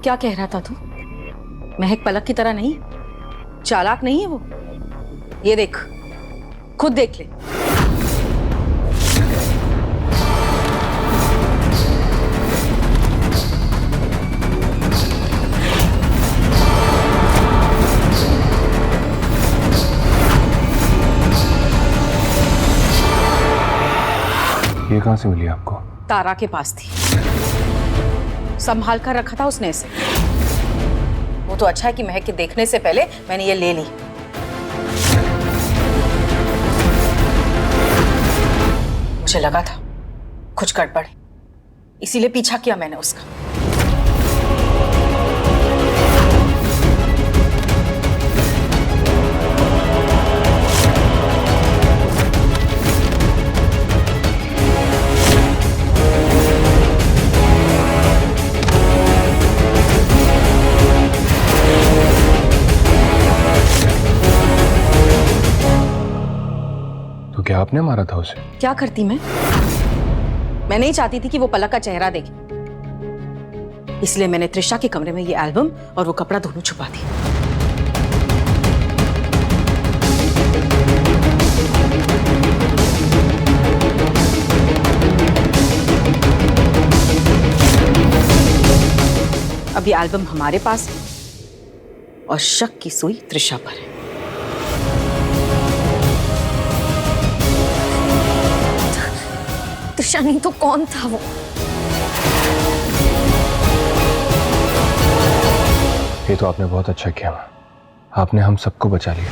क्या कह रहा था तू? महक पलक की तरह नहीं, चालाक नहीं है वो। ये देख, खुद देख ले। ये कहां से मिली आपको? तारा के पास थी, संभाल कर रखा था उसने इसे। वो तो अच्छा है कि महक के देखने से पहले मैंने ये ले ली। मुझे लगा था कुछ गड़बड़, इसीलिए पीछा किया मैंने उसका। तो क्या आपने मारा था उसे? क्या करती मैं नहीं चाहती थी कि वो पलक का चेहरा देखे, इसलिए मैंने त्रिशा के कमरे में ये एल्बम और वो कपड़ा दोनों छुपा दिया। अब ये एल्बम हमारे पास है और शक की सुई त्रिशा पर है। त्रिशा नहीं तो कौन था वो? ये तो आपने बहुत अच्छा किया, आपने हम सबको बचा लिया।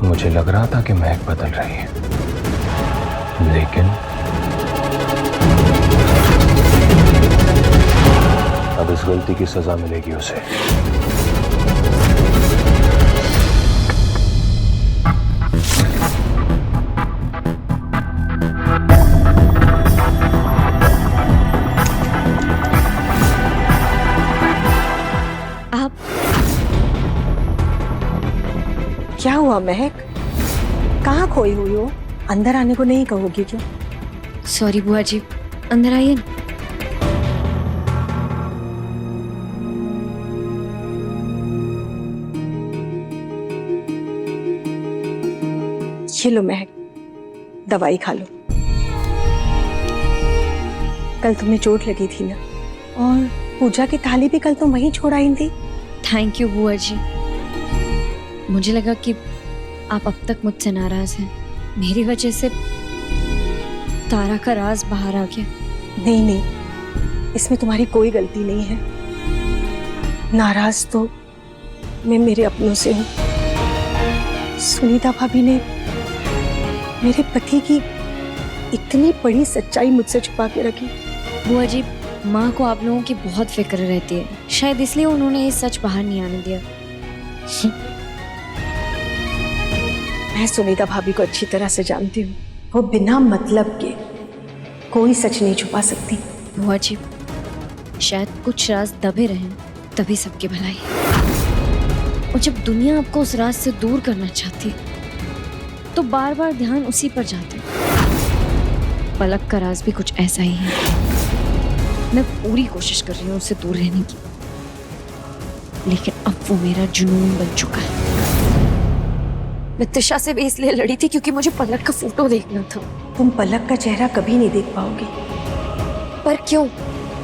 मुझे लग रहा था कि महक बदल रही है, लेकिन अब इस गलती की सजा मिलेगी उसे। क्या हुआ महक? कहाँ खोई हुई हो? अंदर आने को नहीं कहोगी क्या? सॉरी बुआ जी, अंदर आइए। ये लो महक, दवाई खा लो। कल तुम्हें चोट लगी थी ना, और पूजा की थाली भी कल तुम वहीं छोड़ आई थी। थैंक यू बुआ जी। मुझे लगा कि आप अब तक मुझसे नाराज हैं, मेरी वजह से तारा का राज बाहर आ गया। नहीं नहीं, इसमें तुम्हारी कोई गलती नहीं है। नाराज तो मैं मेरे अपनों से हूँ। सुनीता भाभी ने मेरे पति की इतनी बड़ी सच्चाई मुझसे छुपा के रखी। बुआ जी, माँ को आप लोगों की बहुत फिक्र रहती है, शायद इसलिए उन्होंने ये सच बाहर नहीं आने दिया। मैं सुनीता भाभी को अच्छी तरह से जानती हूँ। वो बिना मतलब के कोई सच नहीं छुपा सकती। बुआ जी, शायद कुछ राज दबे रहें तभी सबकी भलाई है। और जब दुनिया आपको उस राज से दूर करना चाहती है तो बार बार ध्यान उसी पर जाता है। पलक का राज भी कुछ ऐसा ही है। मैं पूरी कोशिश कर रही हूँ उससे दूर रहने की, लेकिन अब वो मेरा जुनून बन चुका है। मैं त्रिशा से भी इसलिए लड़ी थी क्योंकि मुझे पलक का फोटो देखना था। तुम पलक का चेहरा कभी नहीं देख पाओगी। पर क्यों?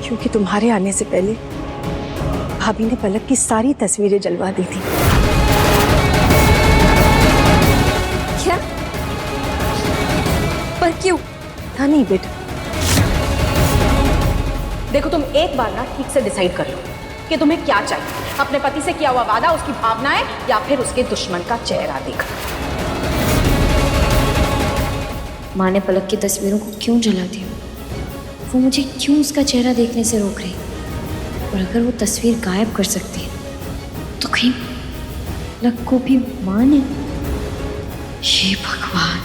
क्योंकि तुम्हारे आने से पहले भाभी ने पलक की सारी तस्वीरें जलवा दी थी। क्या? पर क्यों? था नहीं बेटा। देखो, तुम एक बार ना ठीक से डिसाइड कर लो कि तुम्हें क्या चाहिए। अपने पति से किया हुआ वादा, उसकी भावनाएं, या फिर उसके दुश्मन का चेहरा देखना। माँ ने पलक की तस्वीरों को क्यों जला दिया? वो मुझे क्यों उसका चेहरा देखने से रोक रही? और अगर वो तस्वीर गायब कर सकती है तो कहीं पलक को भी माँ ने? हे भगवान।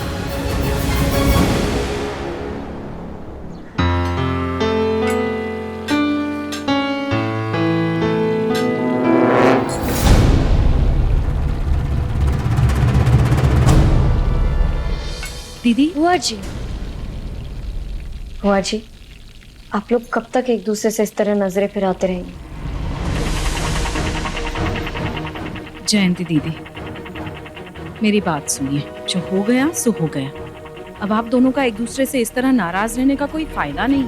दीदी। बुआ जी, बुआ जी, आप लोग कब तक एक दूसरे से इस तरह नजरें फिराते रहेंगे? जयंती दीदी, मेरी बात सुनिए, जो हो गया सो हो गया। अब आप दोनों का एक दूसरे से इस तरह नाराज रहने का कोई फायदा नहीं।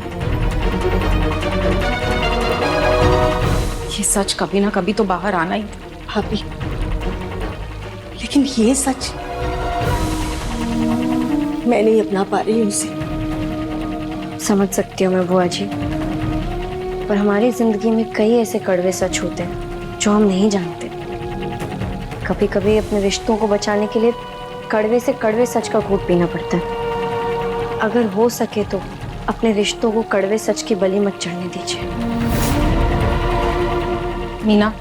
ये सच कभी ना कभी तो बाहर आना ही था। भाभी, लेकिन ये सच मैं नहीं अपना पा रही हूँ उसे। समझ सकती हूँ मैं बुआ जी, पर हमारी जिंदगी में कई ऐसे कड़वे सच होते हैं जो हम नहीं जानते। कभी कभी अपने रिश्तों को बचाने के लिए कड़वे से कड़वे सच का घूंट पीना पड़ता है। अगर हो सके तो अपने रिश्तों को कड़वे सच की बलि मत चढ़ने दीजिए। मीना,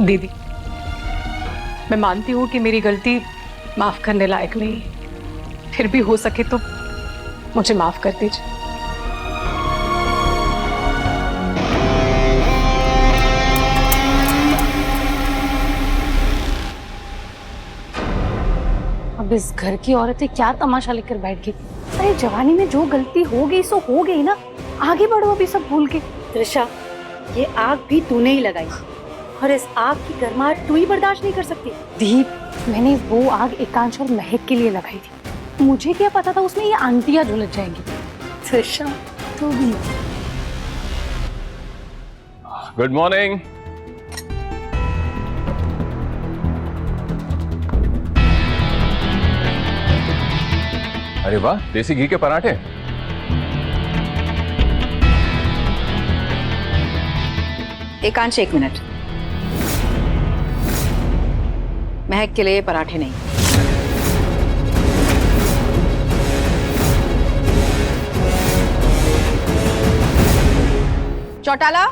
दीदी, मैं मानती हूँ कि मेरी गलती माफ करने लायक नहीं, फिर भी हो सके तो मुझे माफ कर दीजिए। अब इस घर की औरतें क्या तमाशा लेकर बैठ गई। अरे जवानी में जो गलती हो गई सो हो गई ना, आगे बढ़ो अभी सब भूल के। त्रिशा, ये आग भी तूने ही लगाई और इस आग की गर्माहट तू ही बर्दाश्त नहीं कर सकती। दीप, मैंने वो आग एकांश और महक के लिए लगाई थी। मुझे क्या पता था उसमें ये आंटियां झुलस जाएंगी। त्रिशा, तू भी। Good morning. अरे वाह, देसी घी के पराठे। एकांश, 1 मिनट। महक के लिए पराठे नहीं। चौटाला,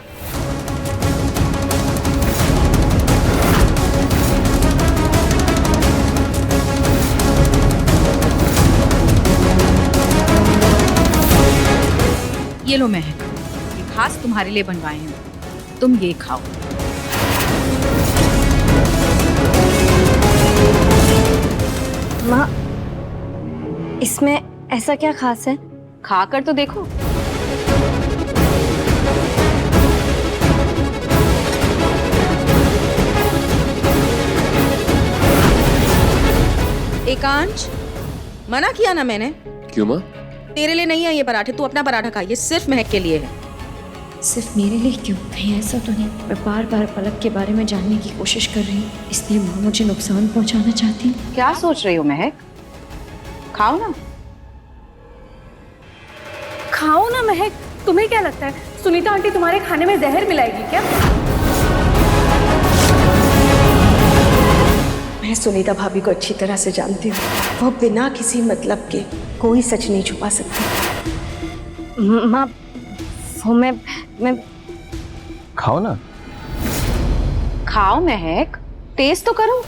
ये लो महक, ये खास तुम्हारे लिए बनवाए हैं, तुम ये खाओ। माँ, इसमें ऐसा क्या खास है? खाकर तो देखो। एकांश, मना किया ना मैंने? क्यों माँ? तेरे लिए नहीं है ये पराठे, तू अपना पराठा खा, ये सिर्फ महक के लिए है। सिर्फ मेरे लिए क्यों? कहीं ऐसा तो नहीं मैं बार बार पलक के बारे में जानने की कोशिश कर रही हूँ, इसलिए माँ मुझे नुकसान पहुँचाना चाहती है? क्या सोच रही हो महक? खाओ ना। खाओ ना महक, तुम्हें क्या लगता है सुनीता आंटी तुम्हारे खाने में जहर मिलाएगी क्या? मैं सुनीता भाभी को अच्छी तरह से जानती हूँ। वो बिना किसी मतलब के कोई सच नहीं छुपा सकती। माँ, वो मैं खाओ ना। खाओ महक, टेस्ट तो करो।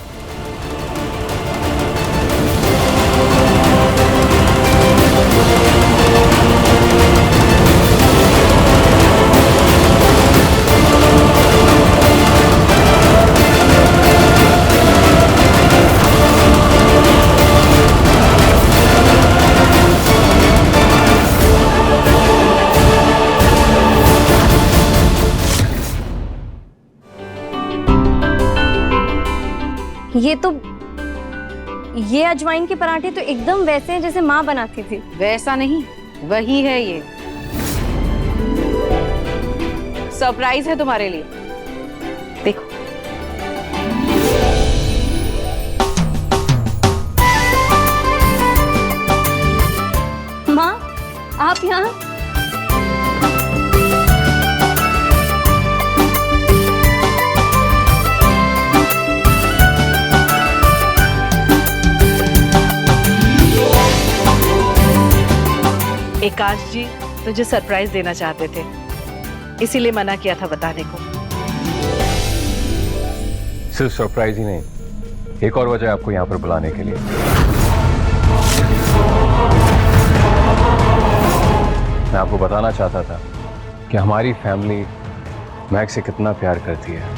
ये अजवाइन के पराठे तो एकदम वैसे हैं जैसे माँ बनाती थी। वैसा नहीं, वही है ये। सरप्राइज है तुम्हारे लिए, देखो। माँ, आप यहाँ? एकांश जी तुझे सरप्राइज देना चाहते थे, इसीलिए मना किया था बताने को। सिर्फ सरप्राइज ही नहीं, एक और वजह आपको यहाँ पर बुलाने के लिए। मैं आपको बताना चाहता था कि हमारी फैमिली महक से कितना प्यार करती है।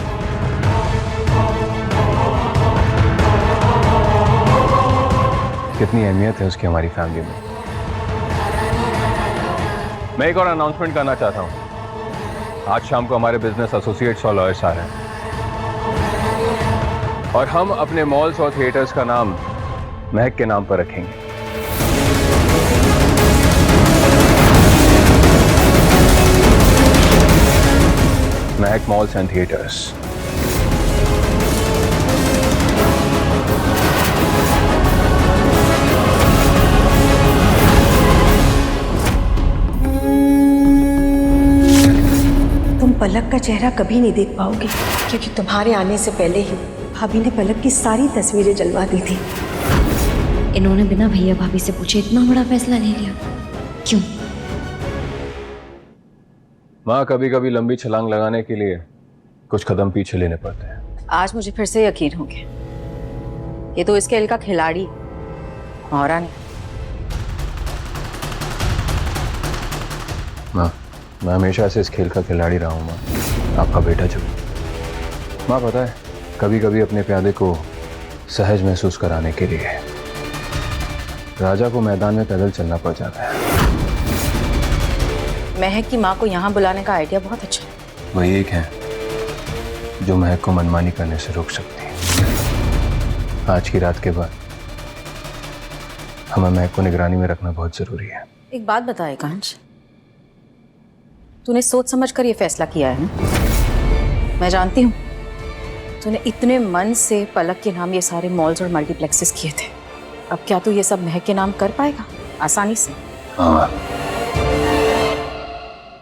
कितनी अहमियत है उसकी हमारी फैमिली में। मैं एक और अनाउंसमेंट करना चाहता हूं। आज शाम को हमारे बिजनेस एसोसिएट्स और लॉयर्स आ रहे हैं और हम अपने मॉल्स और थिएटर्स का नाम महक के नाम पर रखेंगे। महक मॉल्स एंड थिएटर्स। तुम पलक का चेहरा कभी नहीं देख पाओगे, क्योंकि तुम्हारे आने से पहले ही भाभी ने पलक की सारी तस्वीरें जलवा दी थी। इन्होंने बिना भैया भाभी से पूछे इतना बड़ा फैसला ले लिया, क्यों? माँ, कभी कभी लंबी छलांग लगाने के लिए कुछ कदम पीछे लेने पड़ते हैं। आज मुझे फिर से यकीन हो गया, ये तो इस खेल का खिलाड़ी और नहीं। माँ, मैं हमेशा से इस खेल का खिलाड़ी रहा हूँ माँ, आपका बेटा जो। माँ, पता है कभी कभी अपने प्यादे को सहज महसूस कराने के लिए राजा को मैदान में पैदल चलना पड़ जाता है। महक की माँ को यहाँ बुलाने का आइडिया बहुत अच्छा है। वही एक है जो महक को मनमानी करने से रोक सकती है। आज की रात के बाद हमें महक को निगरानी में रखना बहुत जरूरी है। एक बात बताए कांच, तूने सोच समझ कर ये फैसला किया है ना? मैं जानती हूँ तूने इतने मन से पलक के नाम ये सारे मॉल्स और मल्टीप्लेक्सेस किए थे। अब क्या तू ये सब महक के नाम कर पाएगा आसानी से? हाँ,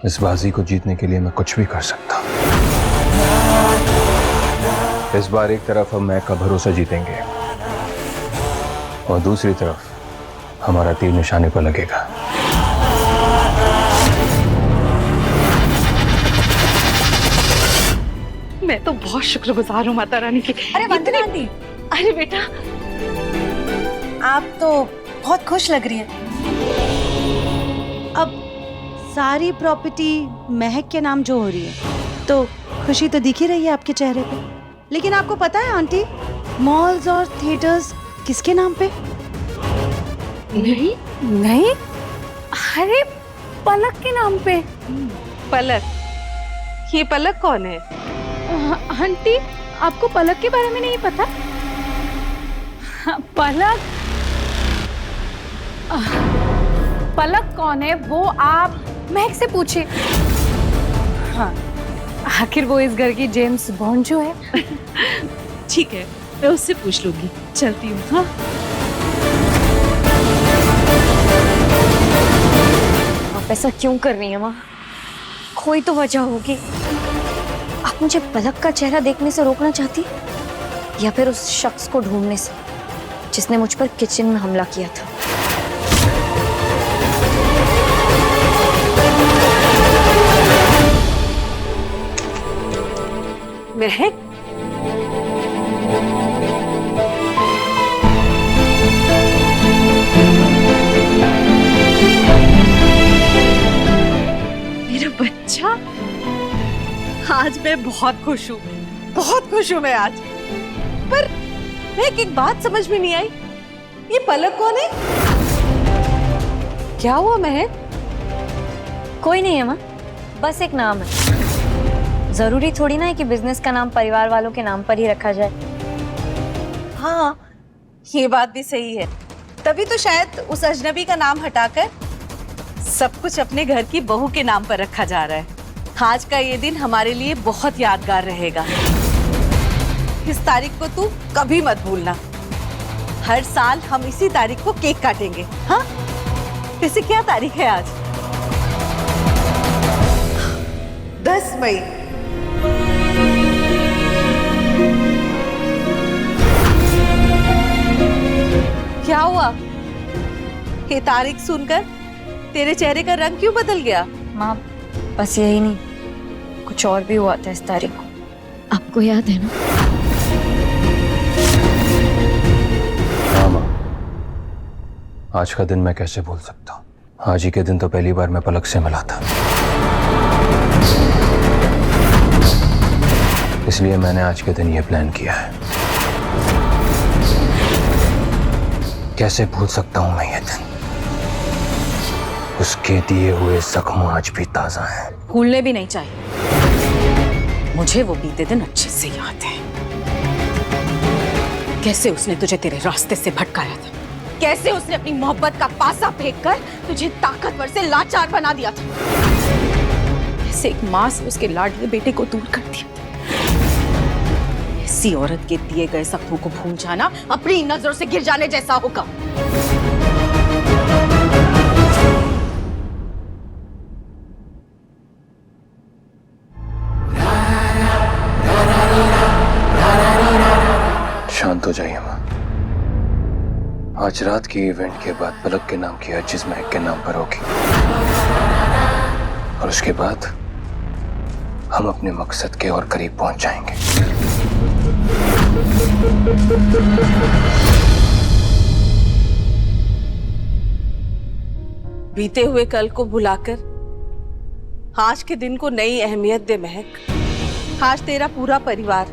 इस बाजी को जीतने के लिए मैं कुछ भी कर सकता हूँ। इस बार एक तरफ हम महक का भरोसा जीतेंगे और दूसरी तरफ हमारा तीर निशाने पर लगेगा। मैं तो बहुत शुक्रगुजार हूँ माता रानी की। अरे वंदना आंटी, अरे बेटा, आप तो बहुत खुश लग रही हैं। अब सारी प्रॉपर्टी महक के नाम जो हो रही है, तो खुशी तो दिख ही रही है आपके चेहरे पे। लेकिन आपको पता है आंटी, मॉल्स और थिएटर्स किसके नाम पे? नहीं नहीं, अरे पलक के नाम पे। पलक? ये पलक कौन है? आंटी, आपको पलक के बारे में नहीं पता? पलक, पलक कौन है वो आप महक से पूछिए। हाँ, आखिर वो इस घर की जेम्स बॉन्ड जो है। ठीक है, मैं उससे पूछ लूंगी। चलती हूँ। हाँ, आप ऐसा क्यों कर रही हैं माँ? कोई तो वजह होगी। आप मुझे पलक का चेहरा देखने से रोकना चाहती, या फिर उस शख्स को ढूंढने से जिसने मुझ पर किचन में हमला किया था? महक, मेरा बच्चा, आज मैं बहुत खुश हूँ, बहुत खुश हूँ मैं आज। पर महक, एक बात समझ में नहीं आई, ये पलक कौन है? क्या हुआ महक? कोई नहीं है माँ, बस एक नाम है। जरूरी थोड़ी ना है कि बिजनेस का नाम परिवार वालों के नाम पर ही रखा जाए। हाँ, ये बात भी सही है। तभी तो शायद उस अजनबी का नाम हटाकर सब कुछ अपने घर की बहू के नाम पर रखा जा रहा है। आज का ये दिन हमारे लिए बहुत यादगार रहेगा। इस तारीख को तू कभी मत भूलना। हर साल हम इसी तारीख को केक काटेंगे। हाँ, वैसे क्या तारीख है आज? 10 मई। क्या हुआ? ये तारीख सुनकर तेरे चेहरे का रंग क्यों बदल गया? माँ, बस यही नहीं, कुछ और भी हुआ था इस तारीख को। आपको याद है ना? हाँ माँ, आज का दिन मैं कैसे भूल सकता हूँ। आज ही के दिन तो पहली बार मैं पलक से मिला था, इसलिए मैंने आज के दिन ये प्लान किया है। कैसे भूल सकता हूं मैं ये दिन। उसके दिए हुए जख्म आज भी ताजा हैं। भूलने भी नहीं चाहिए, मुझे वो बीते दिन अच्छे से याद है। कैसे उसने तुझे तेरे रास्ते से भटकाया था, कैसे उसने अपनी मोहब्बत का पासा फेंककर तुझे ताकतवर से लाचार बना दिया था, कैसे एक माँ से उसके लाडले बेटे को दूर कर दिया था। ऐसी औरत के दिए गए सपनों को भूल जाना अपनी नजरों से गिर जाने जैसा होगा। शांत हो जाइए माँ। आज रात की इवेंट के बाद पलक के नाम की हर चीज महक के नाम पर होगी, और उसके बाद हम अपने मकसद के और करीब पहुंच जाएंगे। बीते हुए कल को भुलाकर आज के दिन को नई अहमियत दे महक। आज तेरा पूरा परिवार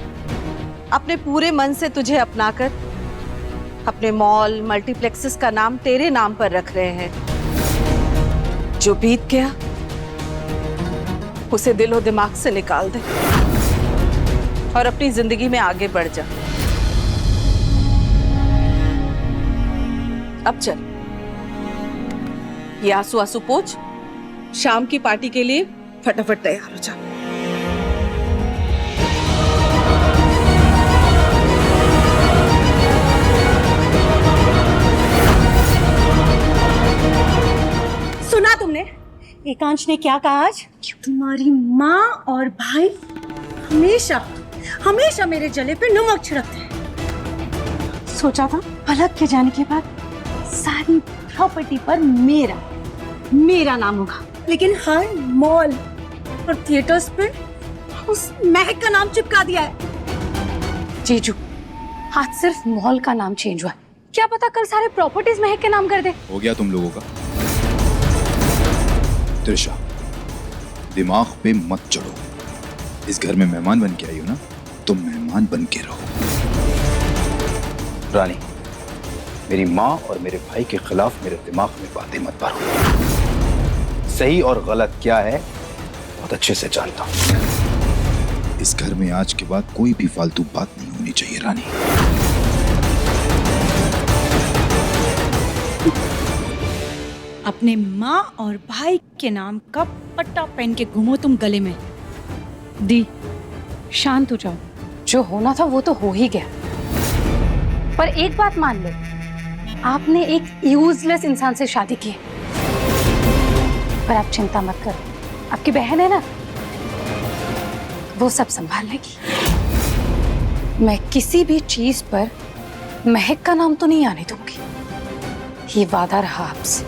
अपने पूरे मन से तुझे अपनाकर अपने मॉल मल्टीप्लेक्सेस का नाम तेरे नाम पर रख रहे हैं। जो बीत गया उसे दिलो दिमाग से निकाल दे और अपनी जिंदगी में आगे बढ़ जा। अब चल, ये आंसू आंसू पोंछ, शाम की पार्टी के लिए फटाफट तैयार हो जा। सुना तुमने एकांश ने क्या कहा आज? तुम्हारी माँ और भाई हमेशा हमेशा मेरे जले पे नमक छिड़कते हैं। सोचा था पलक के जाने के बाद सारी प्रॉपर्टी पर मेरा नाम होगा, लेकिन हर मॉल और थिएटर्स पे उस महक का नाम चिपका दिया है। जीजू, आज सिर्फ मॉल का नाम चेंज हुआ है, क्या पता कल सारे प्रॉपर्टीज महक के नाम कर दे। हो गया तुम लोगों का। त्रिशा, दिमाग पे मत चढ़ो। इस घर में मेहमान बन के आई हो ना, तुम मेहमान बन के रहो। रानी, मेरी माँ और मेरे भाई के खिलाफ मेरे दिमाग में बातें मत भरो। सही और गलत क्या है बहुत अच्छे से जानता हूँ। इस घर में आज के बाद कोई भी फालतू बात नहीं होनी चाहिए रानी। अपने माँ और भाई के नाम का पट्टा पहन के घूमो तुम गले में। दी, शांत हो जाओ। जो होना था वो तो हो ही गया, पर एक बात मान लो, आपने एक यूजलेस इंसान से शादी की है। पर आप चिंता मत करो, आपकी बहन है ना, वो सब संभाल लेगी। मैं किसी भी चीज पर महक का नाम तो नहीं आने दूंगी, ये वादा रहा आपसे।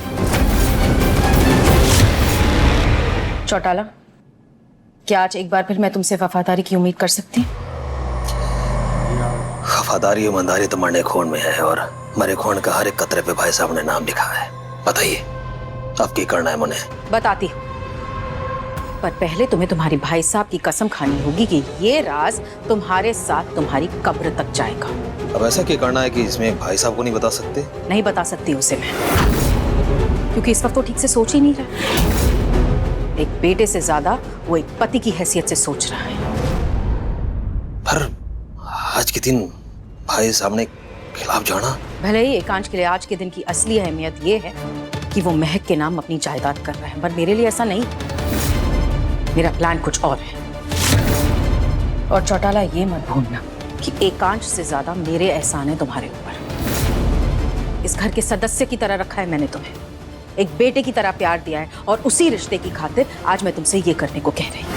चौटाला, क्या आज एक बार फिर मैं तुमसे वफादारी की उम्मीद कर सकती हूँ? वफादारी ईमानदारी तो मरने खून में है, और मरे खून का हर एक कतरे पे भाई साहब ने नाम लिखा है। बताइए अब क्या करना है मुझे? बताती हूँ, पर पहले तुम्हें तुम्हारी भाई साहब की कसम खानी होगी कि ये राज तुम्हारे साथ तुम्हारी कब्र तक जाएगा। अब ऐसा क्या करना है कि इसमें भाई साहब को नहीं बता सकते? नहीं बता सकती उसे मैं, क्योंकि इस वक्त वो ठीक से सोच ही नहीं रहा। एक बेटे से ज्यादा वो एक पति की हैसियत से सोच रहा है। पर आज के दिन भाई साहब ने खिलाफ जाना। भले ही एकांश के लिए आज के दिन की असली अहमियत ये है कि वो महक के नाम अपनी जायदाद कर रहा है, पर मेरे लिए ऐसा नहीं। मेरा प्लान कुछ और है। और चौटाला, ये मत भूलना कि एकांश से ज्यादा मेरे एहसान है तुम्हारे ऊपर। इस घर के सदस्य की तरह रखा है मैंने तुम्हें, एक बेटे की तरह प्यार दिया है, और उसी रिश्ते की खातिर आज मैं तुमसे ये करने को कह रही हूँ।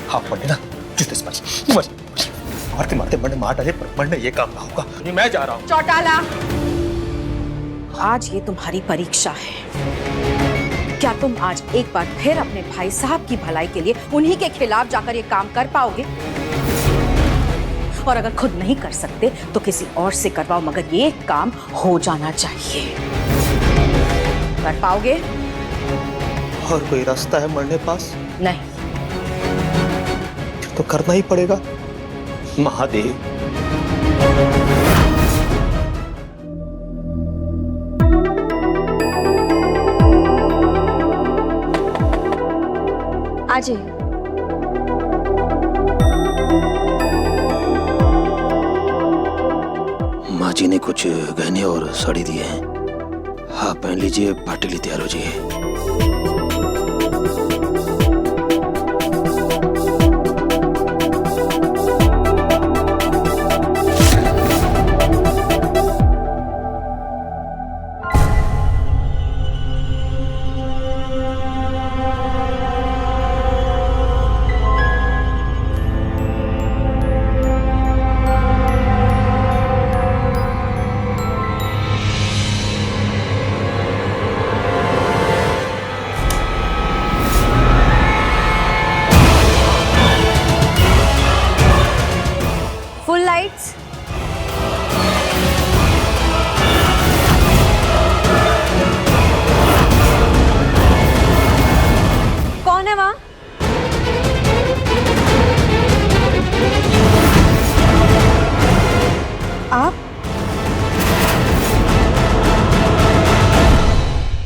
हाँ पढ़ने ना, जूते से मारते मारते मरने मार डाले, पर मरने ये काम ना होगा। मैं जा रहा हूँ। चौटाला, आज ये तुम्हारी परीक्षा है। क्या तुम आज एक बार फिर अपने भाई साहब की भलाई के लिए उन्हीं के खिलाफ जाकर ये काम कर पाओगे? और अगर खुद नहीं कर सकते तो किसी और से करवाओ, मगर ये काम हो जाना चाहिए। कर पाओगे? और कोई रास्ता है मरने पास? नहीं। फिर तो करना ही पड़ेगा। महादेव। आ जाइए। माँ जी ने कुछ गहने और साड़ी दिए हैं। हाँ पहन लीजिए, पार्टी लिए तैयार हो जाइए। Full lights. कौन है वहां? आप